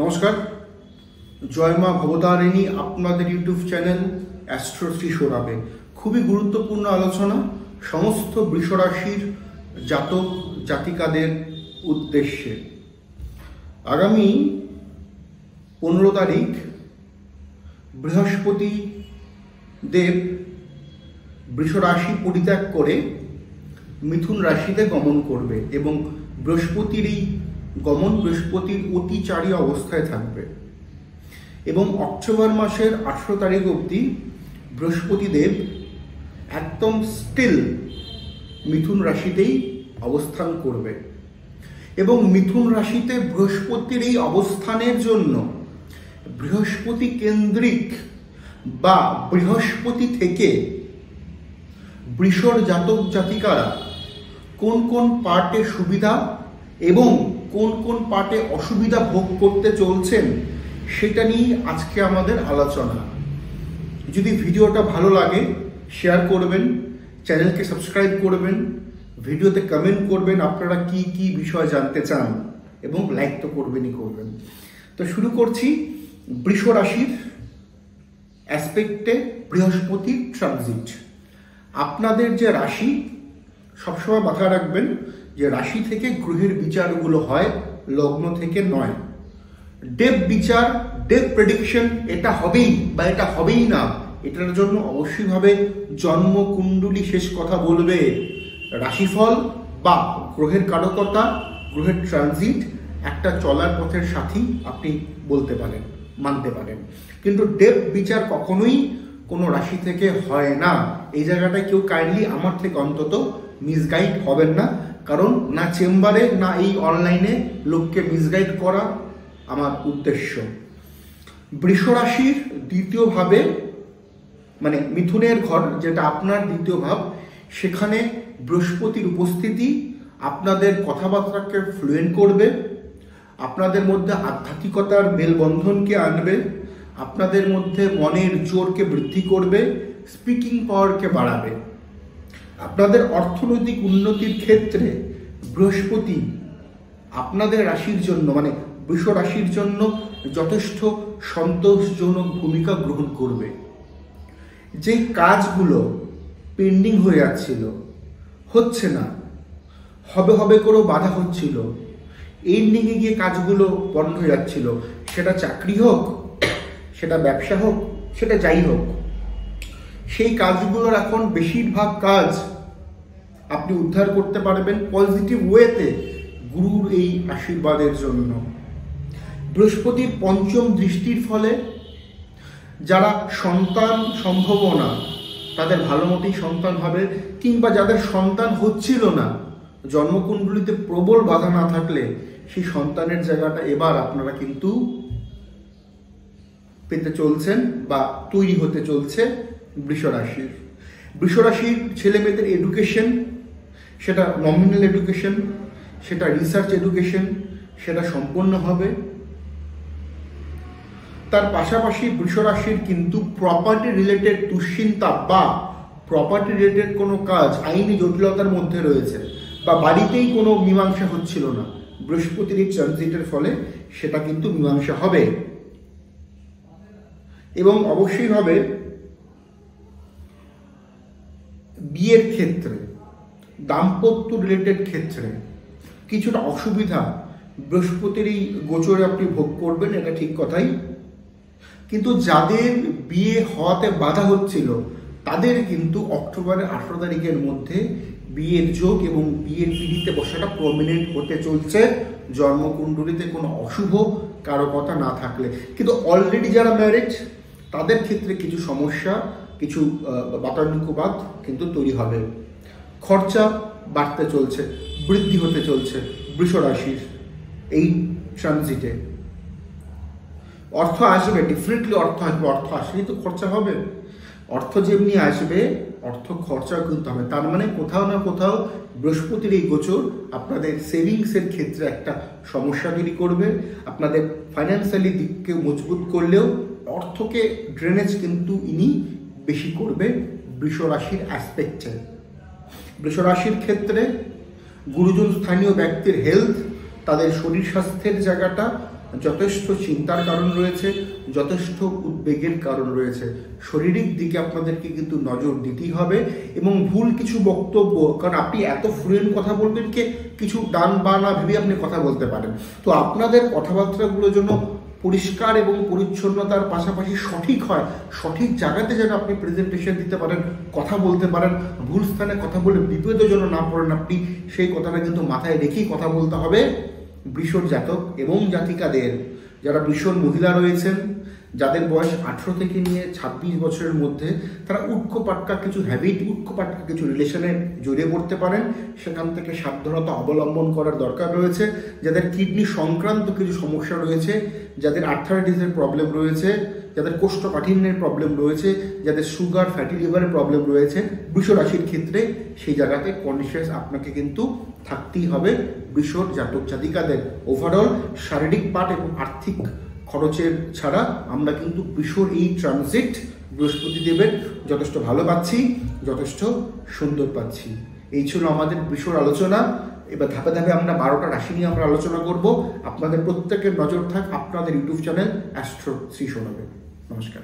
নমস্কার, জয় মা ভবতারিণী। আপনাদের ইউটিউব চ্যানেল অ্যাস্ট্রোশ্রী সৌরভে খুবই গুরুত্বপূর্ণ আলোচনা সমস্ত বৃষ রাশির জাতক জাতিকাদের উদ্দেশ্যে। আগামী 15 তারিখ বৃহস্পতি দেব বৃষ রাশি পরিত্যাগ করে মিথুন রাশিতে গমন করবে এবং বৃহস্পতির এই গমন বৃহস্পতির অতিচারী অবস্থায় থাকবে এবং অক্টোবর মাসের 18 তারিখ অবধি বৃহস্পতি দেব একদম স্টিল মিথুন রাশিতেই অবস্থান করবে এবং মিথুন রাশিতে বৃহস্পতির এই অবস্থানের জন্য বৃহস্পতি কেন্দ্রিক বা বৃহস্পতি থেকে বৃষর জাতক জাতিকারা কোন কোন পার্টে সুবিধা এবং কোন কোন পার্টে অসুবিধা ভোগ করতে চলছেন সেটা নিয়ে আজকে আমাদের আলোচনা। যদি ভিডিওটা ভালো লাগে শেয়ার করবেন, চ্যানেলকে সাবস্ক্রাইব করবেন, ভিডিওতে কমেন্ট করবেন আপনারা কি কি বিষয় জানতে চান এবং লাইক তো করবেনই করবেন। তো শুরু করছি বৃষ রাশির অ্যাসপেক্টে বৃহস্পতির ট্রানজিট। আপনাদের যে রাশি, সবসময় মাথায় রাখবেন যে রাশি থেকে গ্রহের বিচারগুলো হয়, লগ্ন থেকে নয়। ডেপ বিচার, ডেপ প্রেডিকশন এটা হবেই বা এটা হবেই না, এটার জন্য অবশ্যইভাবে জন্মকুণ্ডলী শেষ কথা বলবে। রাশিফল বা গ্রহের কারকতা, গ্রহের ট্রানজিট একটা চলার পথের সাথী আপনি বলতে পারেন, মানতে পারেন, কিন্তু ডেপ বিচার কখনোই কোনো রাশি থেকে হয় না। এই জায়গাটায় কেউ কাইন্ডলি আমার থেকে অন্তত মিসগাইড হবেন না, কারণ না চেম্বারে না এই অনলাইনে লোককে মিসগাইড করা আমার উদ্দেশ্য। বৃষ রাশির দ্বিতীয় ভাবে, মানে মিথুনের ঘর যেটা আপনার দ্বিতীয় ভাব, সেখানে বৃহস্পতির উপস্থিতি আপনাদের কথাবার্তাকে ফ্লুয়েন্ট করবে, আপনাদের মধ্যে আধ্যাত্মিকতার মেলবন্ধনকে আনবে, আপনাদের মধ্যে মনের জোরকে বৃদ্ধি করবে, স্পিকিং পাওয়ারকে বাড়াবে। আপনাদের অর্থনৈতিক উন্নতির ক্ষেত্রে বৃহস্পতি আপনাদের রাশির জন্য, মানে বৃষ রাশির জন্য যথেষ্ট সন্তোষজনক ভূমিকা গ্রহণ করবে। যে কাজগুলো পেন্ডিং হয়ে যাচ্ছিল, হচ্ছে না, হবে হবে করেও বাধা হচ্ছিল, এন্ডিংয়ে গিয়ে কাজগুলো বন্ধ হয়ে যাচ্ছিল, সেটা চাকরি হোক, সেটা ব্যবসা হোক, সেটা যাই হোক, সেই কাজগুলোর এখন বেশিরভাগ কাজ আপনি উদ্ধার করতে পারবেন পজিটিভ ওয়েতে গুরুর এই আশীর্বাদের জন্য। বৃহস্পতির পঞ্চম দৃষ্টির ফলে যারা সন্তান সম্ভাবনা, তাদের ভালো মতোই সন্তান হবে, কিংবা যাদের সন্তান হচ্ছিল না, জন্মকুণ্ডলিতে প্রবল বাধা না থাকলে সেই সন্তানের জায়গাটা এবার আপনারা কিন্তু পেতে চলছেন বা তৈরি হতে চলছে বৃষ রাশির। বৃষ রাশির ছেলে মেয়েদের এডুকেশন, সেটা নমিনাল এডুকেশন, সেটা রিসার্চ এডুকেশন, সেটা সম্পন্ন হবে। তার পাশাপাশি বৃষ রাশির কিন্তু প্রপার্টি রিলেটেড দুশ্চিন্তা বা প্রপার্টি রিলেটেড কোনো কাজ আইনি জটিলতার মধ্যে রয়েছে বা বাড়িতেই কোনো মীমাংসা হচ্ছিল না, বৃহস্পতির এই ট্রানজিটের ফলে সেটা কিন্তু মীমাংসা হবে। এবং অবশ্যই হবে বিয়ের ক্ষেত্রে, দাম্পত্য রিলেটেড ক্ষেত্রে কিছুটা অসুবিধা বৃহস্পতির এই গোচরে আপনি ভোগ করবেন, এটা ঠিক কথাই। কিন্তু যাদের বিয়ে হওয়াতে বাধা হচ্ছিল তাদের কিন্তু অক্টোবরের 18 তারিখের মধ্যে বিয়ের যোগ এবং বিয়ের পিঁড়িতে বসাটা প্রমিনেন্ট হতে চলছে, জন্মকুণ্ডলিতে কোনো অশুভ কারকতা না থাকলে। কিন্তু অলরেডি যারা ম্যারেজ, তাদের ক্ষেত্রে কিছু সমস্যা, কিছু বাতানুকুবাদ কিন্তু তৈরি হবে। খরচা বাড়তে চলছে, বৃদ্ধি হতে চলছে বৃষ রাশির এই ট্রানজিটে। অর্থ আসবে, ডেফিনেটলি অর্থ আসবে, অর্থ আসলেই তো খরচা হবে। অর্থ যেমনি আসবে, অর্থ খরচাও কিন্তু হবে। তার মানে কোথাও না কোথাও বৃহস্পতির এই গোচর আপনাদের সেভিংসের ক্ষেত্রে একটা সমস্যা তৈরি করবে। আপনাদের ফাইন্যান্সিয়ালি দিককে মজবুত করলেও অর্থকে ড্রেনেজ কিন্তু ইনি বেশি করবে বৃষ রাশির অ্যাসপেক্টে। বৃষ রাশির ক্ষেত্রে গুরুজন স্থানীয় ব্যক্তির হেলথ, তাদের শরীর স্বাস্থ্যের জায়গাটা যথেষ্ট চিন্তার কারণ রয়েছে, যথেষ্ট উদ্বেগের কারণ রয়েছে। শারীরিক দিকে আপনাদেরকে কিন্তু নজর দিতেই হবে এবং ভুল কিছু বক্তব্য, কারণ আপনি এত ফ্লুয়েন্ট কথা বলবেন কিছু ডান বা না ভেবে আপনি কথা বলতে পারেন, তো আপনাদের কথাবার্তাগুলো যেন পরিষ্কার এবং পরিচ্ছন্নতার পাশাপাশি সঠিক হয়, সঠিক জায়গাতে যেন আপনি প্রেজেন্টেশন দিতে পারেন, কথা বলতে পারেন, ভুল স্থানে কথা বলে বিপদে যেন না পড়েন আপনি, সেই কথাটা কিন্তু মাথায় রেখেই কথা বলতে হবে। বৃষর জাতক এবং জাতিকাদের, যারা বৃষর মহিলা রয়েছেন, যাদের বয়স 18 থেকে নিয়ে 26 বছরের মধ্যে, তারা উটকোপাটকা কিছু হ্যাবিট, উটকোপাটকা কিছু রিলেশনে জড়িয়ে পড়তে পারেন, সেখান থেকে সাবধানতা অবলম্বন করার দরকার রয়েছে। যাদের কিডনি সংক্রান্ত কিছু সমস্যা রয়েছে, যাদের আর্থারাইটিসের প্রবলেম রয়েছে, যাদের কোষ্ঠকাঠিন্যের প্রবলেম রয়েছে, যাদের সুগার, ফ্যাটি লিভারের প্রবলেম রয়েছে, বৃষ রাশির ক্ষেত্রে সেই জায়গাতে কনসিয়াস আপনাকে কিন্তু থাকতেই হবে। বৃষর জাতক জাতিকাদের ওভারঅল শারীরিক পার্ট এবং আর্থিক খরচের ছাড়া আমরা কিন্তু বৃষর এই ট্রানজিট বৃহস্পতি দেবের যথেষ্ট ভালো পাচ্ছি, যথেষ্ট সুন্দর পাচ্ছি। এই ছিল আমাদের বৃষর আলোচনা। এবার ধাপে ধাপে আমরা 12টা রাশি নিয়ে আমরা আলোচনা করব। আপনাদের প্রত্যেকের নজর থাক আপনাদের ইউটিউব চ্যানেল অ্যাস্ট্রো শ্রী সোনাবে। নমস্কার।